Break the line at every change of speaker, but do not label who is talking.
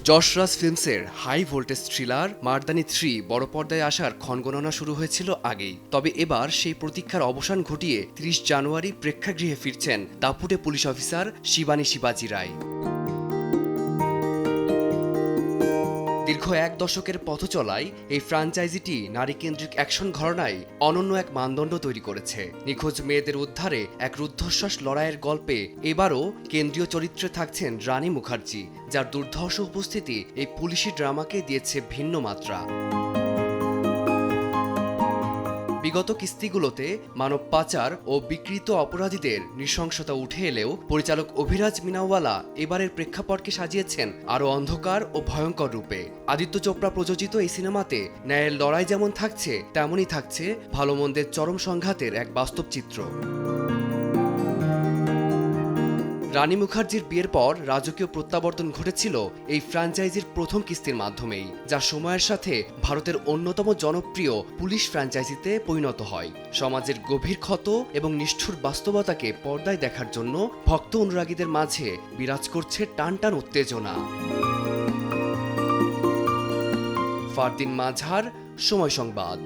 Jasraj ফিল্মসের high voltage thriller Mardaani 3 বড় পর্দায় আসার ক্ষণগণনা শুরু হয়েছিল আগেই। তবে এবার সেই প্রতীক্ষার অবসান ঘটিয়ে ৩০ জানুয়ারি প্রেক্ষাগৃহে ফিরছেন দাপুটে পুলিশ অফিসার শিবানী শিবাজি রায়। দীর্ঘ এক দশকের পথ চলায় এই ফ্র্যাঞ্চাইজিটি নারীকেন্দ্রিক অ্যাকশন ঘরানায় অনন্য এক মানদণ্ড তৈরি করেছে। নিখোঁজ মেয়েদের উদ্ধারে এক রুদ্ধশ্বাস লড়াইয়ের গল্পে এবারও কেন্দ্রীয় চরিত্রে থাকছেন রানী মুখার্জি, যার দুর্ধর্ষ উপস্থিতি এই পুলিশি ড্রামাকে দিয়েছে ভিন্ন মাত্রা। বিগত কিস্তিগুলোতে মানব পাচার ও বিকৃত অপরাধীদের নৃশংসতা উঠে এলেও পরিচালক অভিরাজ মিনাওয়ালা এবারের প্রেক্ষাপটকে সাজিয়েছেন আরও অন্ধকার ও ভয়ঙ্কর রূপে। আদিত্য চোপড়া প্রযোজিত এই সিনেমাতে ন্যায়ের লড়াই যেমন থাকছে, তেমনই থাকছে ভালো মন্দের চরম সংঘাতের এক বাস্তব চিত্র। রানী মুখার্জির বিয়ের পর রাজকীয় প্রত্যাবর্তন ঘটেছিল এই ফ্র্যাঞ্চাইজির প্রথম কিস্তির মাধ্যমেই, যা সময়ের সাথে ভারতের অন্যতম জনপ্রিয় পুলিশ ফ্র্যাঞ্চাইজিতে পরিণত হয়। সমাজের গভীর ক্ষত এবং নিষ্ঠুর বাস্তবতাকে পর্দায় দেখার জন্য ভক্ত অনুরাগীদের মাঝে বিরাজ করছে টানটান উত্তেজনা। ফারদিন মাঝার, সময় সংবাদ।